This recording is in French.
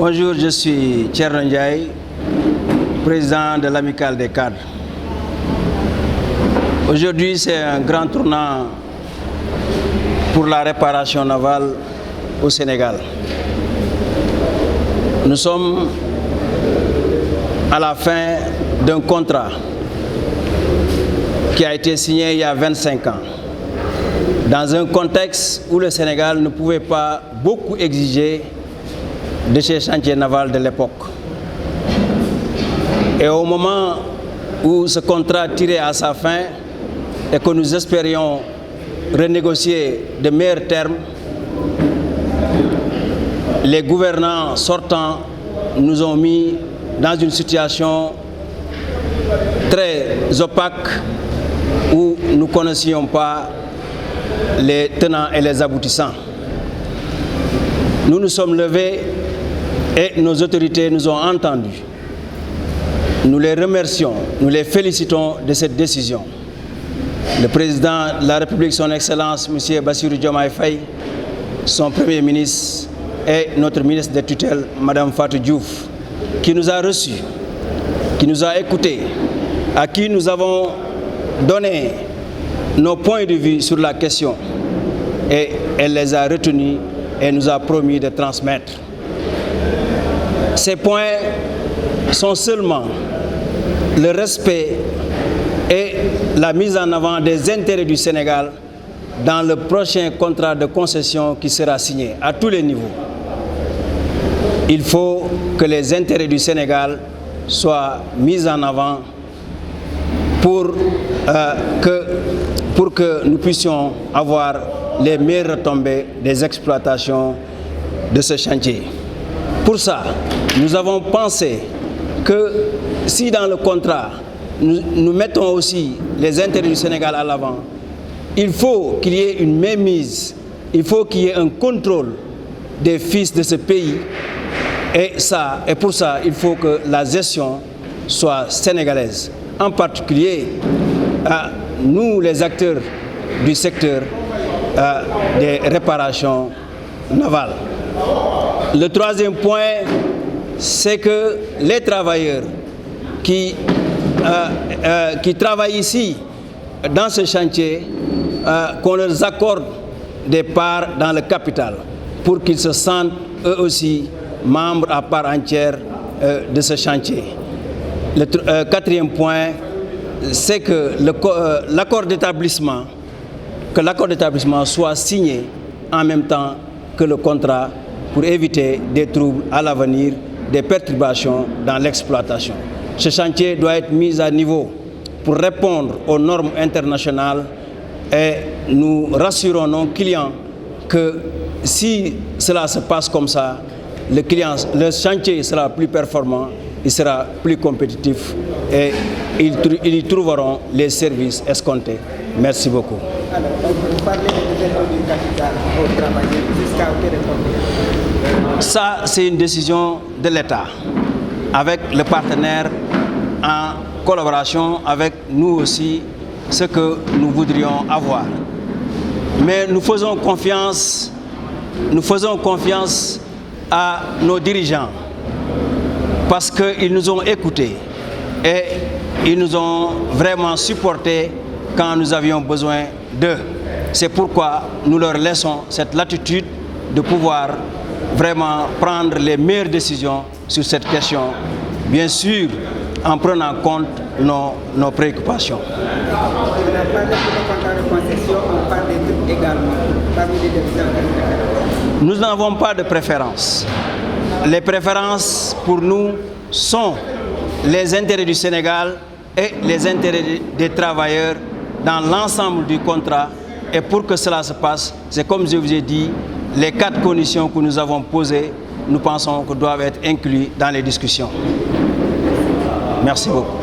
Bonjour, je suis Thierno Ndiaye, président de l'Amicale des cadres. Aujourd'hui, c'est un grand tournant pour la réparation navale au Sénégal. Nous sommes à la fin d'un contrat qui a été signé il y a 25 ans, dans un contexte où le Sénégal ne pouvait pas beaucoup exiger de ces chantiers navals de l'époque. Et au moment où ce contrat tirait à sa fin et que nous espérions renégocier de meilleurs termes, les gouvernants sortants nous ont mis dans une situation très opaque où nous ne connaissions pas les tenants et les aboutissants. Nous nous sommes levés et nos autorités nous ont entendus. Nous les remercions, nous les félicitons de cette décision. Le président de la République, son Excellence, M. Bassirou Diomaye Faye, son Premier ministre et notre ministre de tutelle, Mme Fatou Diouf, qui nous a reçus, qui nous a écoutés, à qui nous avons donné nos points de vue sur la question. Et elle les a retenus et nous a promis de transmettre. Ces points sont seulement le respect et la mise en avant des intérêts du Sénégal dans le prochain contrat de concession qui sera signé à tous les niveaux. Il faut que les intérêts du Sénégal soient mis en avant pour que nous puissions avoir les meilleures retombées des exploitations de ce chantier. Pour ça, nous avons pensé que si dans le contrat, nous mettons aussi les intérêts du Sénégal à l'avant, il faut qu'il y ait une mainmise, il faut qu'il y ait un contrôle des fils de ce pays. Et pour ça, il faut que la gestion soit sénégalaise. En particulier, nous, les acteurs du secteur des réparations navales. Le troisième point, c'est que les travailleurs qui travaillent ici, dans ce chantier, qu'on leur accorde des parts dans le capital pour qu'ils se sentent eux aussi membres à part entière de ce chantier. Le quatrième point, c'est que l'accord d'établissement soit signé en même temps que le contrat pour éviter des troubles à l'avenir, des perturbations dans l'exploitation. Ce chantier doit être mis à niveau pour répondre aux normes internationales et nous rassurons nos clients que si cela se passe comme ça, le chantier sera plus performant, il sera plus compétitif et ils y trouveront les services escomptés. Merci beaucoup. Alors, vous parlez de l'ouverture du capital aux travailleurs jusqu'à quel point? Ça, c'est une décision de l'État, avec le partenaire en collaboration avec nous aussi, ce que nous voudrions avoir. Mais nous faisons confiance à nos dirigeants parce qu'ils nous ont écoutés et ils nous ont vraiment supportés quand nous avions besoin d'eux. C'est pourquoi nous leur laissons cette latitude de pouvoir vraiment prendre les meilleures décisions sur cette question, bien sûr en prenant en compte nos préoccupations. On a parlé de contrat de concession, on parle des trucs également. Parmi les décisions. Nous n'avons pas de préférence. Les préférences pour nous sont les intérêts du Sénégal et les intérêts des travailleurs dans l'ensemble du contrat. Et pour que cela se passe, c'est comme je vous ai dit, les 4 conditions que nous avons posées, nous pensons que doivent être incluses dans les discussions. Merci beaucoup.